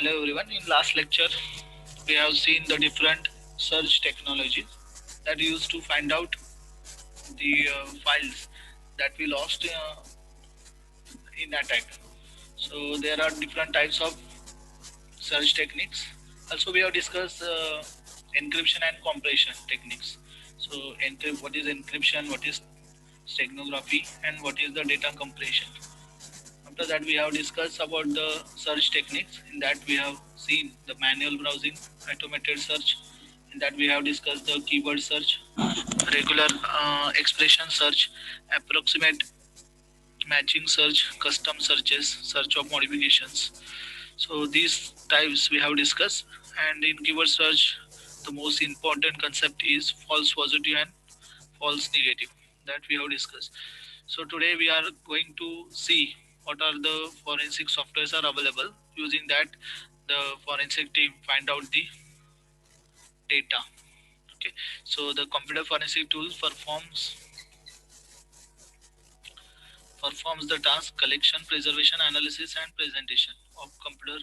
Hello everyone. In last lecture, we have seen the different search technologies that used to find out the files that we lost in attack. So there are different types of search techniques. Also, we have discussed encryption and compression techniques. So, what is encryption, what is steganography, and what is the data compression. After that, we have discussed about the search techniques. In that, we have seen the manual browsing, automated search. In that, we have discussed the keyword search, regular expression search, approximate matching search, custom searches, search of modifications. So these types we have discussed. And in keyword search, the most important concept is false positive and false negative that we have discussed. So today we are going to see what are the forensic softwares are available. Using that, the forensic team find out the data. Okay. So the computer forensic tool performs the task collection, preservation, analysis, and presentation of computer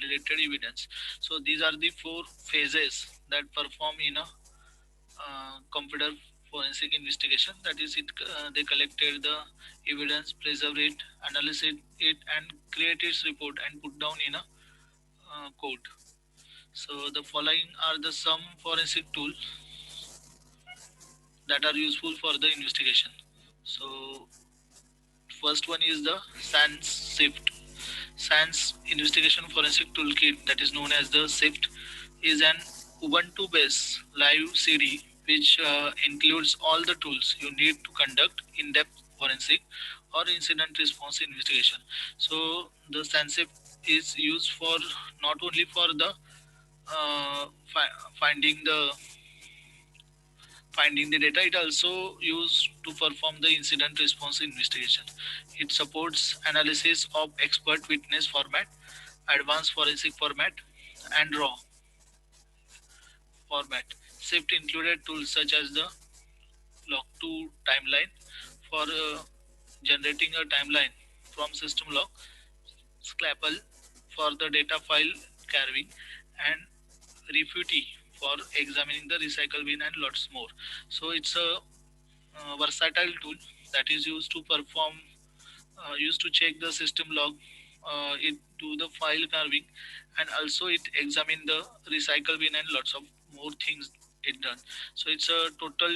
related evidence. So these are the four phases that perform in a computer forensic investigation. That is, they collected the evidence, preserve it, analyze it, and create its report and put down in a code. So the following are the some forensic tools that are useful for the investigation. So first one is the SANS SIFT. SANS Investigation Forensic Toolkit, that is known as the SIFT, is an Ubuntu-based live CD which includes all the tools you need to conduct in-depth forensic or incident response investigation. So the SANSIFT is used for not only for the finding the data, it also used to perform the incident response investigation. It supports analysis of expert witness format, advanced forensic format, and raw format. SIFT included tools such as the log2 timeline for generating a timeline from system log, Scalpel for the data file carving, and Refuti for examining the recycle bin, and lots more. So it's a versatile tool that is used to perform used to check the system log, it do the file carving, and also it examine the recycle bin and lots of more things it done. So it's a total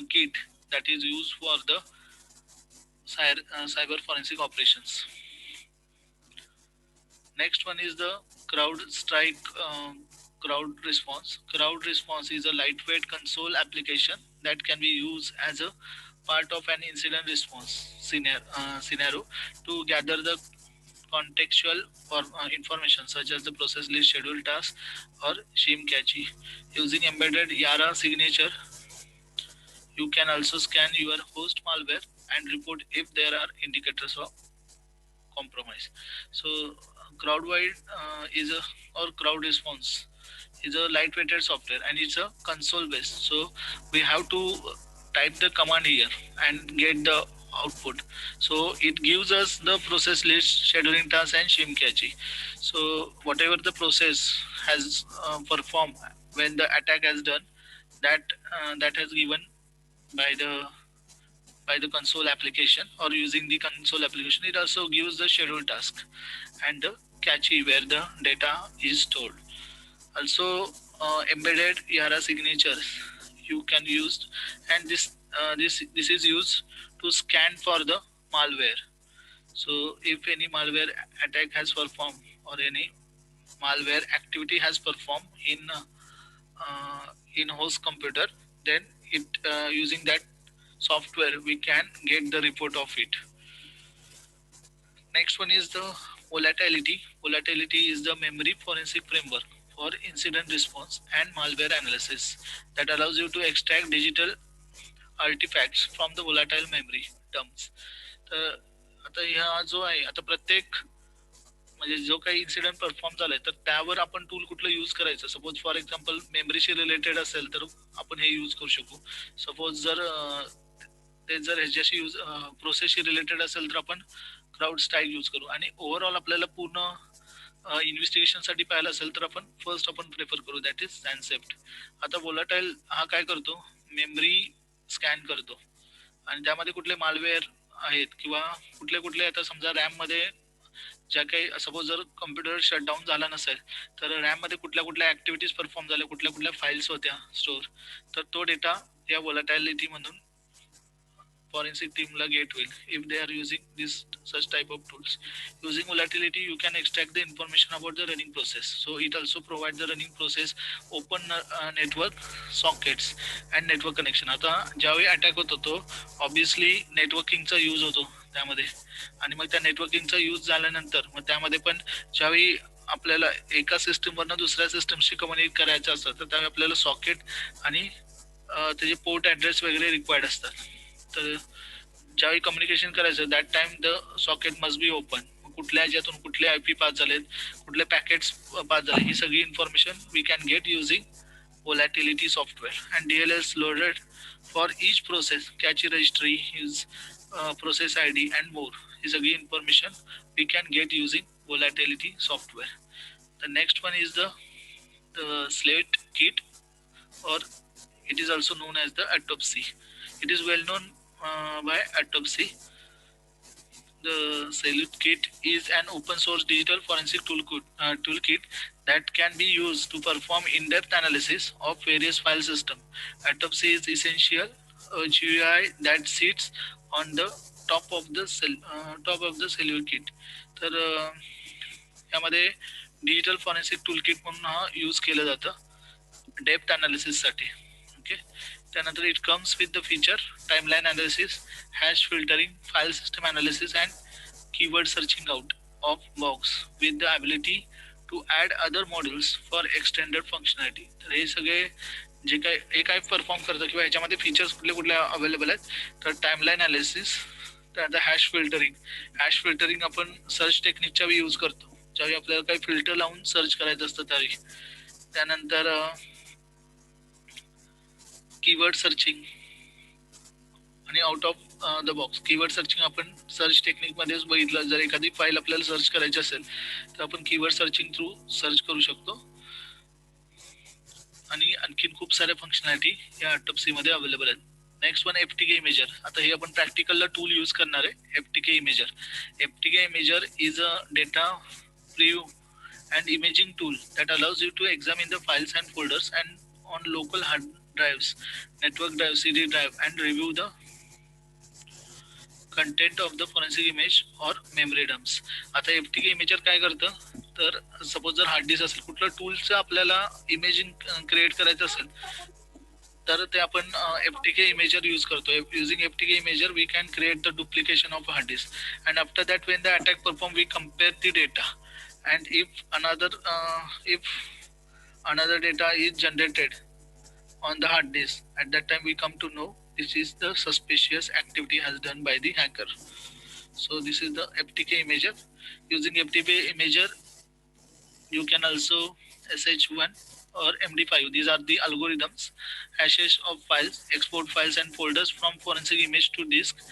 kit that is used for the cyber forensic operations. Next one is the CrowdStrike Crowd Response. Crowd Response is a lightweight console application that can be used as a part of an incident response scenario to gather the contextual information such as the process list, schedule task, or shim cache. Using embedded Yara signature, you can also scan your host malware and report if there are indicators of compromise. So CrowdWide is a or Crowd Response is a lightweighted software and it's a console based. So we have to type the command here and get the output. So it gives us the process list, scheduling task, and shim cache. So whatever the process has performed when the attack has done, that has given by the console application, or using the console application, it also gives the schedule task and the cache where the data is stored. Also embedded Yara signatures you can use, and this is used to scan for the malware. So if any malware attack has performed or any malware activity has performed in host computer, then it using that software we can get the report of it. Next one is the volatility. Volatility is the memory forensic framework for incident response and malware analysis that allows you to extract digital artifacts from the volatile memory dumps. तर आता ह्या जो आहे आता प्रत्येक म्हणजे जो काही इन्सिडेंट परफॉर्म झालाय तर त्यावर आपण टूल कुठलं यूज करायचं. सपोज फॉर एक्झाम्पल मेमरीशी रिलेटेड असेल तर आपण हे यूज करू शकू. सपोज जर ते जर ह्याच्याशी यूज प्रोसेसशी रिलेटेड असेल तर आपण क्राऊड स्ट्राईक यूज करू. आणि ओव्हरऑल आपल्याला पूर्ण इन्व्हेस्टिगेशनसाठी पाहायला असेल तर आपण प्रेफर करू, दॅट इज सॅनसेप्ट. आता वोलाटाईल हा काय करतो, मेमरी स्कॅन करतो आणि त्यामध्ये कुठले मालवेअर आहेत किंवा कुठले कुठले, आता समजा रॅममध्ये ज्या काही, सपोज जर कम्प्युटर शटडाऊन झाला नसेल तर रॅममध्ये कुठल्या कुठल्या ॲक्टिव्हिटीज परफॉर्म झाल्या, कुठल्या कुठल्या फाईल्स होत्या स्टोअर, तर तो डेटा या वोलाटालिटी म्हणून forensic team la get will if they are using this such type of tools. Using volatility you can extract the information about the running process, so it also provides the running process, open network sockets and network connection. आता ज्यावेळी attack होतो तो obviously नेटवर्किंगचा use होतो त्यामध्ये, आणि मग त्या नेटवर्किंगचा use झाल्यानंतर मग त्यामध्ये पण ज्यावेळी आपल्याला एका सिस्टमवरनं दुसऱ्या सिस्टमशी कम्युनिकेट करायचं असतं तर त्यावेळी आपल्याला सॉकेट आणि त्याचे पोर्ट ॲड्रेस वगैरे रिक्वायर्ड असतात. तर ज्यावेळी कम्युनिकेशन करायचं that time the socket must be open. कुठल्या ह्याच्यातून कुठले आय पी पास झालेत, कुठले पॅकेट्स पास झाले, ही सगळी information we can get using volatility software. And DLS loaded for each process, cache registry, his process ID and more. Is again information we can get using volatility software. The next one is the Slate kit, or it is also known as the autopsy. It is well known by autopsy. The Salute Kit is an open source digital forensic toolkit that can be used to perform in-depth analysis of various file systems. Autopsy is essential a GUI that sits on the top of the Salute Kit. तर यामध्ये digital forensic toolkit म्हणून हा use केलं जातं depth अनालिसिससाठी. Okay, त्यानंतर it comes with the feature timeline analysis, hash filtering, file system analysis and keyword searching out of box with the ability to add other modules for extended functionality. तर हे सगळे जे काय हे काय perform करतं किंवा ह्याच्यामध्ये features कुठले कुठले अवेलेबल आहेत, तर टाइमलाइन अनालिसिस, त्यानंतर हॅश फिल्टरिंग आपण सर्च टेक्निकच्या वेळी यूज करतो, ज्यावेळी आपल्याला काही फिल्टर लावून सर्च करायचं असतं त्यावेळी. त्यानंतर कीवर्ड सर्चिंग आणि out of the box. Keyword searching आपण सर्च टेक्निकमध्येच बघितलं, जर एखादी फाईल आपल्याला सर्च करायची असेल तर आपण कीवर्ड सर्चिंग थ्रू सर्च करू शकतो. आणि आणखीन खूप साऱ्या फंक्शनॅलिटी या ऑटोप्सीमध्ये अवेलेबल आहेत. Next one FTK imager. आता हे आपण प्रॅक्टिकलला टूल यूज करणार आहे, FTK imager. FTK imager is a data preview and imaging tool that allows you to examine the files and folders and on local hard drives, network drive, CD drive and review the content of the forensic image or memory dumps. आता FTK imager काय करतं, तर suppose जर hard disk असेल, कुठलं टूलचं आपल्याला imaging create करायचं असेल तर ते आपण FTK इमेजर यूज करतो. Using FTK imager we can create the duplication of hard disk and after that when the attack perform we compare the data, and if another data is generated on the hard disk, at that time we come to know this is the suspicious activity has done by the hacker. So this is the FTK imager. Using FTK imager you can also SH1 or MD5. These are the algorithms, hashes of files, export files and folders from forensic image to disk,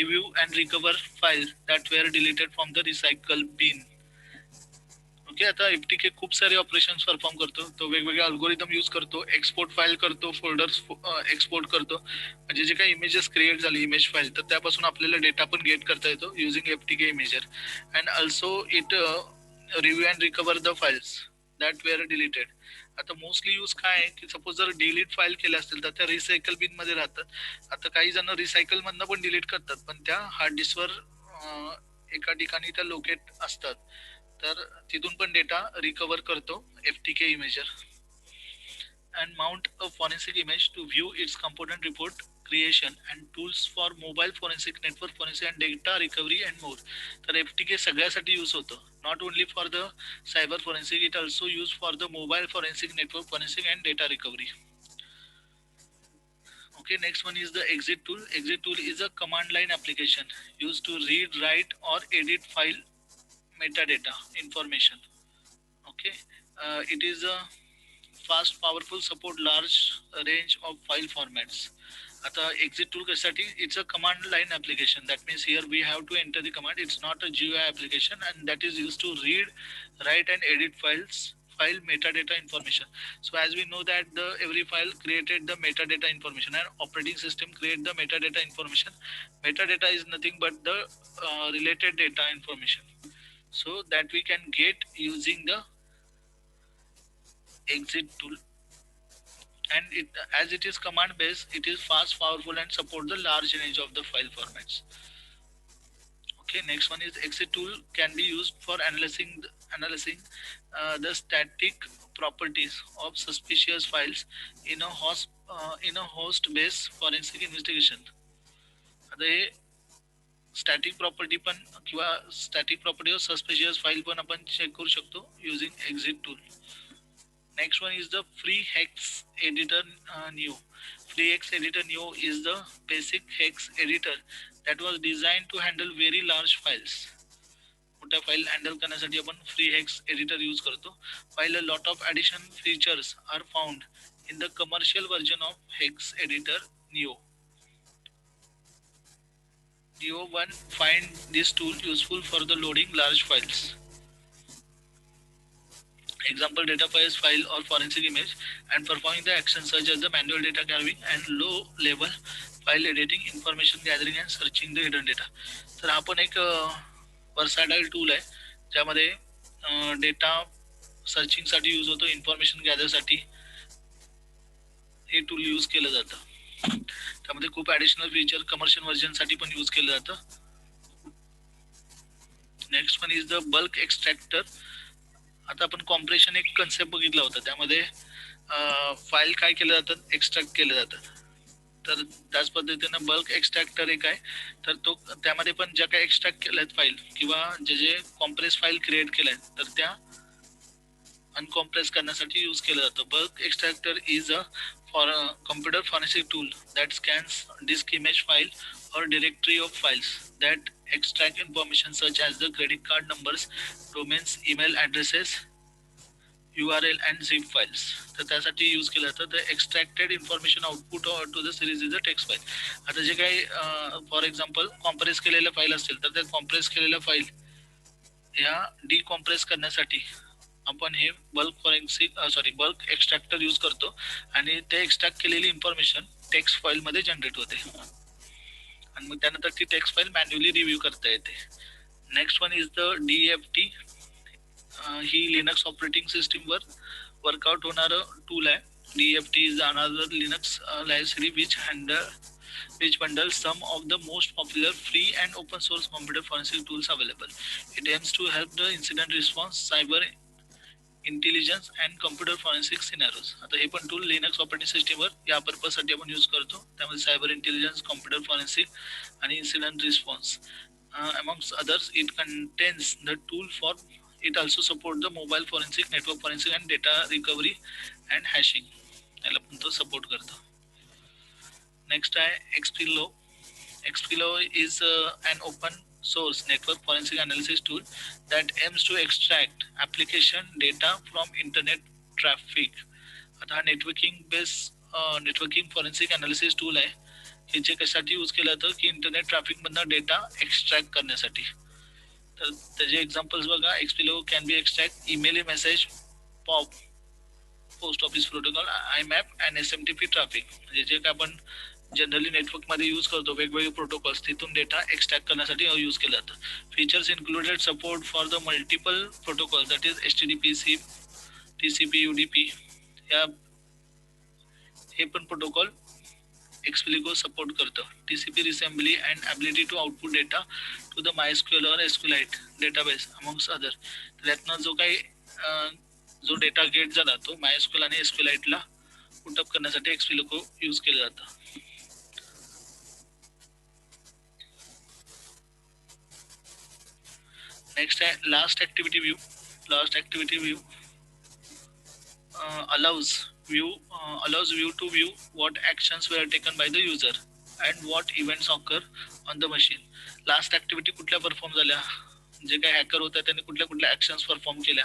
review and recover files that were deleted from the recycle bin. Okay, आता FTK खूप सारे operations perform करतो. तो वेगवेगळे algorithm use करतो, export file करतो, folders export करतो, म्हणजे जे काही इमेजेस क्रिएट झाले इमेज फाईल तर त्यापासून आपल्याला डेटा पण गेट करता येतो using FTK imager. And also it review and recover the files that were deleted. आता मोस्टली यूज काय आहे की सपोज जर डिलीट फाईल केल्या असतील तर त्या रिसायकल बिन मध्ये राहतात. आता काही जण रिसायकल मधनं पण डिलीट करतात, पण त्या हार्ड डिस्कवर एका ठिकाणी त्या लोकेट असतात, तर तिथून पण डेटा रिकवर करतो FTK imager. and mount a forensic image to view its component report creation and tools for mobile forensic, network forensic and data recovery and more. तर FTK सगळ्यासाठी यूज होतं, not only for the cyber forensic, it also used for the mobile forensic, network forensic and data recovery. Okay, next one is the exit tool. Exit tool is a command line application used to read, write or edit file metadata information. Okay, it is a fast, powerful, support large range of file formats. आता exit tool कशासाठी? It's a command line application. That means here we have to enter the command. It's not a GUI application, and that is used to read, write, and edit file metadata information. So as we know that the every file created the metadata information, and operating system create the metadata information. Metadata is nothing but the related data information. So that we can get using the exit tool, and as it is command based, it is fast, powerful, and support the large range of the file formats. Okay, next one is exit tool can be used for analyzing the static properties of suspicious files in a host based forensic investigation. आता हे static property पण किंवा static property of suspicious file पण आपण check करू शकतो using exit tool. Next one is the FreeHex Editor Neo. FreeHex Editor Neo is the basic hex editor that was designed to handle very large files. मोठ्या file handle करण्यासाठी आपण FreeHex editor use करतो. While a lot of additional features are found in the commercial version of Hex Editor Neo. Neo 1 find this tool useful for the loading large files. Example data files, file or forensic image, and performing the actions such as the manual data carrying and low level file editing, information gathering and searching the hidden data. तर हा पण एक वर्साटाईल tool आहे ज्यामध्ये data searching साठी use होतो, information gather साठी हे tool use केलं जातं. त्यामध्ये खूप ऍडिशनल फीचर कमर्शियल व्हर्जन साठी पण यूज केलं जातं. Next one is the bulk extractor. आता आपण कॉम्प्रेशन एक कन्सेप्ट बघितला होता, त्यामध्ये फाईल काय केलं जातात, एक्स्ट्रॅक्ट केले जातात. तर त्याच पद्धतीनं बल्क एक्स्ट्रॅक्टर एक आहे, तर तो त्यामध्ये पण ज्या काही एक्स्ट्रॅक्ट केल्यात फाईल किंवा जे कॉम्प्रेस फाईल क्रिएट केल्या तर त्या अनकॉम्प्रेस करण्यासाठी यूज केलं जातं. Bulk extractor is a computer forensic tool that scans disk image file or directory of files that extract information such as the credit card numbers, domains, email addresses, URL and zip files. तर त्यासाठी use केलं जातं. The extracted information output to the series is a text file. आता जे काही for example compress केलेल्या file असतील तर त्या कॉम्प्रेस केलेल्या फाईल ह्या डिकॉम्प्रेस करण्यासाठी आपण हे बल्क एक्स्ट्रॅक्टर यूज करतो आणि ते एक्स्ट्रॅक्ट केलेली इन्फॉर्मेशन टेक्स्ट फाईल मध्ये जनरेट होते आणि मग त्यानंतर ती टेक्स्ट फाईल मॅन्युअली रिव्ह्यू करता येते. Next one is the DFT. He Linux operating सिस्टीमवर वर्कआउट होणारं टूल आहे. DFT is another Linux library which bundles some of the most popular free and open source computer forensic tools available. It aims to help the incident response, cyber intelligence and computer forensic scenarios. आता हे पण tool Linux operating सिस्टीमवर या पर्पजसाठी आपण use करतो. त्यामध्ये cyber intelligence, computer forensic आणि incident response amongst others. It contains the tool for it also support the mobile forensic, network forensic and data recovery and hashing, याला पण तो सपोर्ट करतो. नेक्स्ट आहे Xplico. Xplico is an open source network forensic analysis tool that aims to extract application data from internet traffic. आता networking forensic analysis tool आहे हे जे कशासाठी यूज केलं जातं की इंटरनेट ट्रॅफिक मधनं डेटा एक्स्ट्रॅक्ट करण्यासाठी. तर त्याचे एक्झाम्पल्स बघा. Xplico can be extract email, message, POP, post office protocol, IMAP and SMTP traffic. म्हणजे जे काय आपण जनरली नेटवर्क मध्ये यूज करतो वेगवेगळे प्रोटोकॉल्स, तिथून डेटा एक्स्ट्रॅक्ट करण्यासाठी यूज केलं जातं. Features included support for the multiple protocol that is HTTP, SIP, TCP, UDP. या हे पण प्रोटोकॉल एक्सप्लिको सपोर्ट करतं. TCP reassembly and ability to output data to the MySQL or SQLite database amongst other. त्यातनं जो data gate झाला तो MySQL आणि SQLiteला put up करण्यासाठी एक्सप्लिको यूज केलं जातं. Next, last activity view. Last activity view allows view to view what actions were taken by the user and what events occur on the machine. Last activity कुठल्या perform झाल्या, जे काही hacker होत्या त्यांनी कुठल्या actions perform केल्या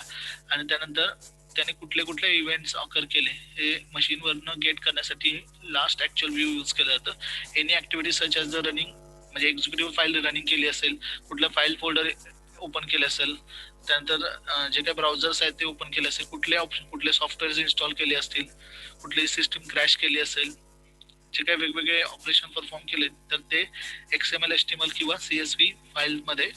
आणि त्यानंतर त्याने कुठले कुठले इव्हेंट्स ऑकर केले हे मशीनवरनं गेट करण्यासाठी लास्ट ॲक्च्युअल व्ह्यू यूज केलं जातं. Any activity such as the running, म्हणजे एक्झिक्युटिव्ह फाईल रनिंग केली असेल, कुठलं फाईल फोल्डर ओपन केलं असेल, त्यानंतर जे काही ब्राउझर्स आहेत ते ओपन केले असेल, कुठले ऑप्शन कुठले सॉफ्टवेअर्स इन्स्टॉल केले असतील, कुठली सिस्टीम क्रॅश केली असेल, जे काही वेगवेगळे ऑपरेशन परफॉर्म केले तर ते XML HTML किंवा CSV फाईलमध्ये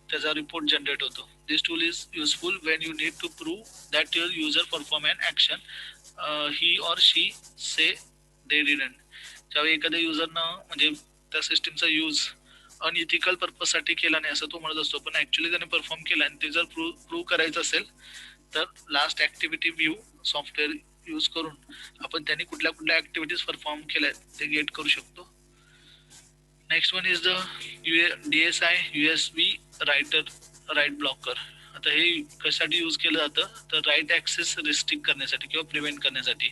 त्याचा रिपोर्ट जनरेट होतो. This tool is useful when you need to prove that your user perform an action he or she say they didn't. ज्यावेळी एखाद्या युजरनं म्हणजे त्या सिस्टीमचा यूज अनइथिकल पर्पजसाठी केला नाही असं तो म्हणत असतो, पण ॲक्च्युली त्याने परफॉर्म केला आणि ते जर प्रूव्ह करायचं असेल तर last activity view software use करून आपण त्यांनी कुठल्या कुठल्या ॲक्टिव्हिटीज परफॉर्म केल्या ते गेट करू शकतो. Next one is the DSI USB write blocker. आता हे कशासाठी यूज केलं जातं तर राईट ॲक्सेस रिस्ट्रिक्ट करण्यासाठी किंवा प्रिव्हेंट करण्यासाठी.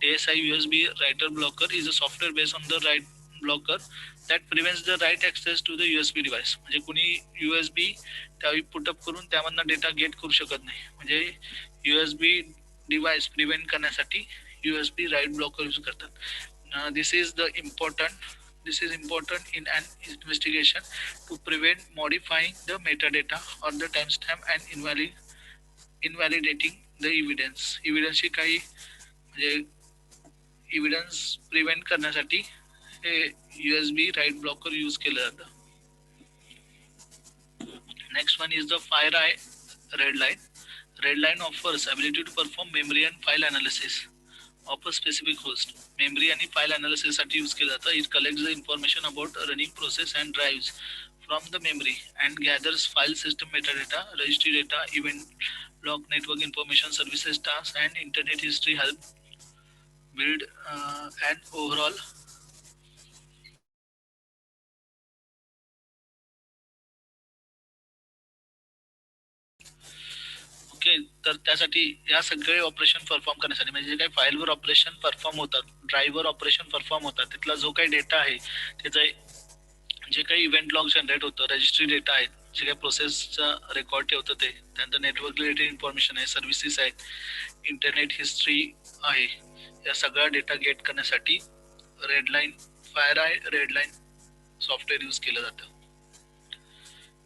DSI USB writer blocker is a software based on the write blocker that prevents the write access to the USB device. म्हणजे कुणी USB त्यावेळी पुटअप करून त्यामधनं डेटा गेट करू शकत नाही. म्हणजे USB डिव्हाइस प्रिव्हेंट करण्यासाठी USB राईट ब्लॉकर यूज करतात. This is important in an investigation to prevent modifying the metadata or the timestamp and invalidating the evidence. Evidence काही म्हणजे evidence prevent करण्यासाठी हे USB राईट ब्लॉकर यूज केलं जातं. Next one is the FireEye Redline. Redline offers ability to perform memory and file analysis of a specific host. Memory आणि file analysis साठी use केलं जातं. It collects the information about a running process and drives from the memory and gathers file system metadata, registry data, event log, network information, services, tasks, and internet history. Help build an overall okay. तर त्यासाठी या सगळे operation perform करण्यासाठी म्हणजे जे काही फाईलवर operation perform होतात, ड्राईव्हवर ऑपरेशन परफॉर्म होतात, तिथला जो काही डेटा आहे त्याचा जे काही इव्हेंट लॉग जनरेट होतं, रजिस्ट्री डेटा आहे, जे काही प्रोसेसचा रेकॉर्ड ठेवतं ते, त्यानंतर नेटवर्क रिलेटेड इन्फॉर्मेशन आहे, सर्व्हिसेस आहेत, इंटरनेट हिस्ट्री आहे, या सगळा डेटा गेट करण्यासाठी रेडलाईन सॉफ्टवेअर यूज केलं जातं.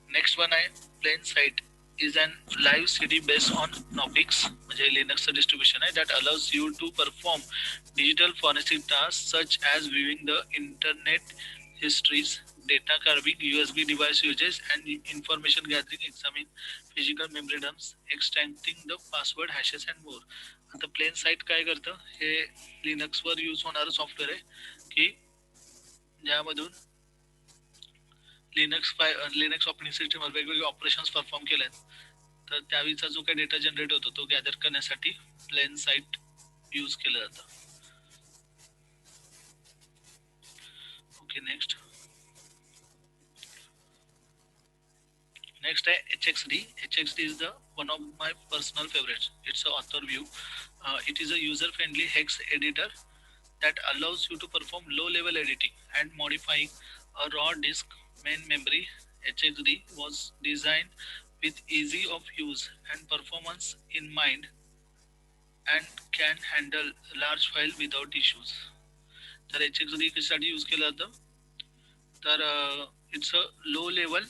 नेक्स्ट वन आहे plain sight is an live CD based on Knoppix, म्हणजे लिनक्सचं डिस्ट्रीब्युशन आहे that allows you to perform digital forensic tasks such as viewing the internet histories, data carving, USB device uses and information gathering, examine physical memory dumps, extracting the password hashes and more. आता plane site काय करतं, हे लिनक्सवर use होणारं software आहे की ज्यामधून Linux operating सिस्टीमवर वेगवेगळे operations perform केले आहेत, तर त्यावेळीचा जो काही डेटा जनरेट होतो तो गॅदर करण्यासाठी प्लेन साईट यूज केलं जातं. ओके. नेक्स्ट आहे HXD. HXD is the one of my personal favorites. It's a author view. It is a user-friendly hex editor that allows you to perform low-level editing and modifying a raw disk main memory. HXD was designed with easy of use and performance in mind and can handle large file without issues. तर HXD कशासाठी use केलं जातं तर it's a low level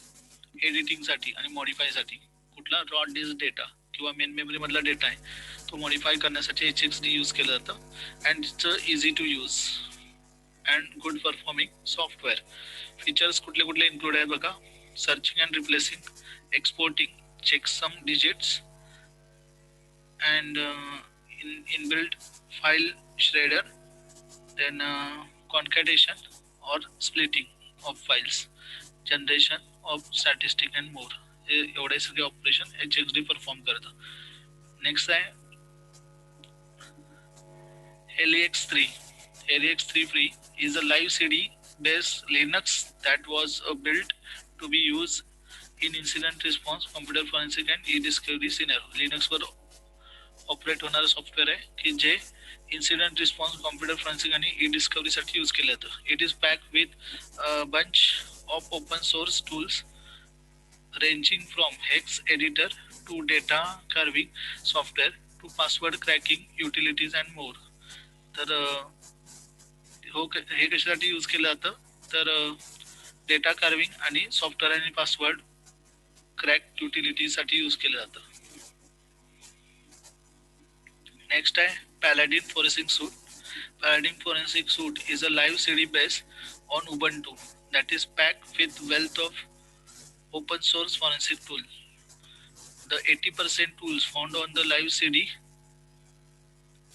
एडिटिंगसाठी आणि मॉडिफायसाठी. कुठला raw disk data किंवा main memory मधला डेटा आहे तो मॉडिफाय करण्यासाठी HXD यूज केलं जातं and it's easy to use and good performing software. Features कुठले कुठले इन्क्लूड आहेत बघा. Searching and replacing, exporting, checksum digits and inbuilt file shredder, then concatenation or splitting of files, generation of statistic and more. एवढे सगळे operation HXD perform करतं. Next आहे Helix 3. Helix 3 Free is a live CD based Linux that was built to be used in incident response, computer forensic and e-discovery scenario. Linux were operate होणारं software आहे की जे incident response, computer forensic आणि ई डिस्कवरीसाठी use केलं जातं. It is pack with bunch of open source tools ranging from hex editor to data carving software to password cracking, utilities and more. तर हे कशासाठी use केलं जातं तर डेटा कार्विंग आणि software आणि पासवर्ड क्रॅक युटिलिटीसाठी यूज केलं जातं. नेक्स्ट आहे Paladin forensic suite. Paladin Forensic Suite is a live CD based on Ubuntu that is packed with wealth of open source forensic tool. The 80% tools found on the live CD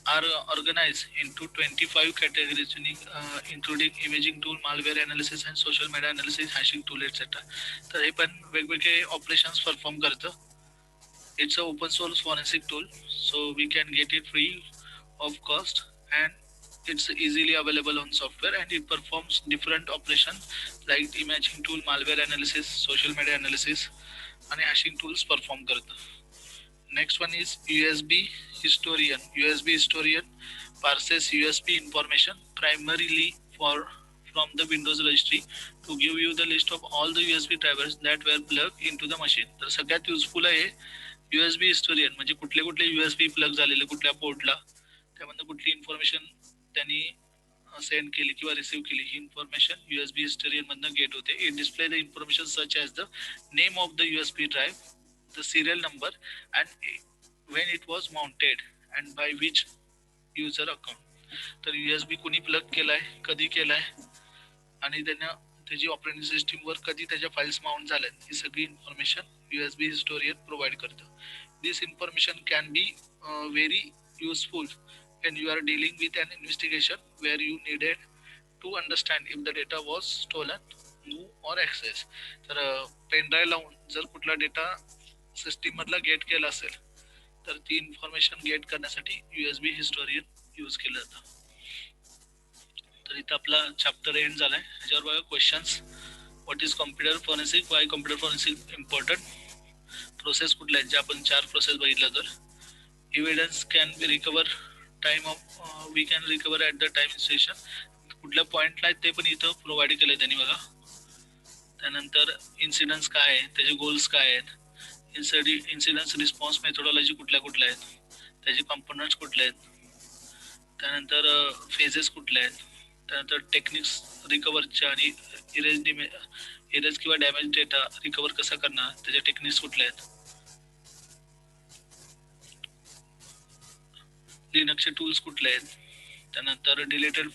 are organized into 25 categories, including imaging tool, malware analysis, and social media analysis, hashing tool, etc. तर हे पण वेगवेगळे operations perform करतं. It's an open source forensic tool, so we can get it free of cost, and it's easily available on software, and it performs different operations like imaging tool, malware analysis, social media analysis, and hashing tools perform करतं. Next one is USB Historian. USB Historian parses USB information primarily from the Windows registry to give you the list of all the USB drivers that were plugged into the machine. तर सगळ्यात useful आहे USB Historian, म्हणजे कुठले कुठले USB plug झालेले कुठल्या पोर्टला, त्यामधनं कुठली इन्फॉर्मेशन त्यांनी सेंड केली किंवा रिसीव्ह केली, ही इन्फॉर्मेशन USB Historian मधनं गेट होते. It display the information such as the name of the USB drive, the serial number, and when it was mounted and by which user account. तर USB कुणी plug केलाय, कधी केलाय आणि त्यानं त्याची ऑपरेटिंग सिस्टीमवर कधी त्याच्या फाइल्स माउंट झाल्यात, ही सगळी इन्फॉर्मेशन USB हिस्टोरियन प्रोव्हाइड करतं. This information can be very useful when you are dealing with an investigation where you needed to understand if the data was stolen, move or access. तर pen drive लावून जर कुठला data system मधला gate केला असेल तर ती information gate करण्यासाठी USB हिस्टोरियन यूज केलं जातं. तर इथं आपला चॅप्टर एंड झालाय. ह्याच्यावर बघा questions. What is computer forensic, why computer forensic important, process कुठल्या आहेत, जे आपण 4 प्रोसेस बघितलं. तर evidence can be recover time of, we can recover at the time इन्स्टेशन, कुठल्या पॉईंटला आहेत ते पण इथं प्रोव्हाइड केलंय त्यांनी बघा. त्यानंतर इन्सिडन्स काय आहे, त्याचे गोल्स काय आहेत, इन्सिडन्स रिस्पॉन्स मेथोडॉलॉजी कुठल्या कुठल्या आहेत, त्याचे कंपोनंट्स कुठले आहेत, त्यानंतर फेजेस कुठले आहेत, त्यानंतर टेक्निक्स रिकवरच्या आणि इरेज किंवा डॅमेज डेटा रिकवर कसा करणार, त्याचे टेक्निक्स कुठले आहेत, लिनक्सचे टूल्स कुठले आहेत, त्यानंतर डिलेटेड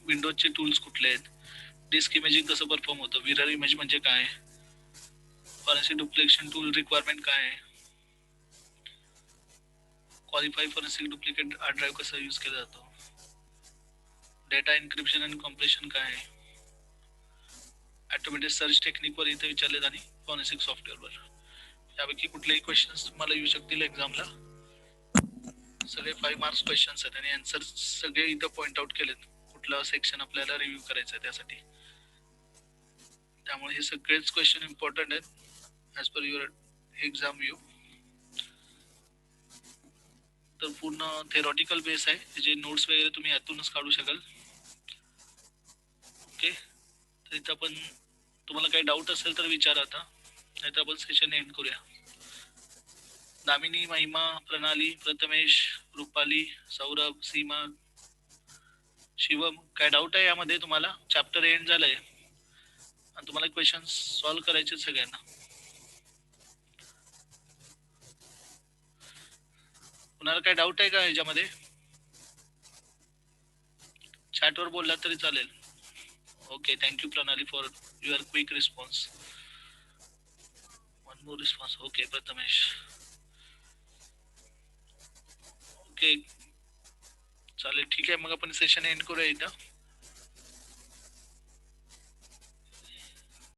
विंडोजचे टूल्स कुठले आहेत, डिस्क इमेजिंग कसं परफॉर्म होतं, मिरर इमेज म्हणजे काय, फॉरेन्सिक डुप्लिकेशन टूल रिक्वायरमेंट काय आहे, qualify forensic duplicate hard drive कसा यूज केला जातो, डेटा एन्क्रिप्शन आणि कॉम्प्रेशन काय आहे, ऑटोमॅटिक सर्च टेक्निकवर इथे विचारलेत आणि फॉरेन्सिक सॉफ्टवेअरवर. यापैकी कुठलेही क्वेश्चन्स तुम्हाला येऊ शकतील एक्झामला. सगळे 5 मार्क्स क्वेश्चन्स आहेत आणि आन्सर सगळे इथं पॉइंट आउट केलेत, कुठला सेक्शन आपल्याला रिव्ह्यू करायचं आहे त्यासाठी. त्यामुळे हे सगळेच क्वेश्चन इम्पॉर्टंट आहेत as per your exam view. तर पूर्ण थेरॉटिकल बेस आहे, त्याचे नोट्स वगैरे तुम्ही यातूनच काढू शकाल. ओके, तर इथं आपण तुम्हाला काही डाऊट असेल तर विचारा आता, नाही तर आपण सेशन एंड करूया. दामिनी, महिमा, प्रणाली, प्रथमेश, रुपाली, सौरभ, सीमा, शिवम, काय डाऊट आहे यामध्ये तुम्हाला? चॅप्टर एंड झालंय आणि तुम्हाला क्वेश्चन सॉल्व्ह करायचे सगळ्यांना. कुणाला काय डाऊट आहे का ह्याच्यामध्ये? चॅटवर बोलला तरी चालेल. ओके, थँक्यू प्रणाली for your quick response. One more response. Okay Prathamesh. Okay चालेल, ठीक आहे, मग आपण सेशन एंड करूया इथं.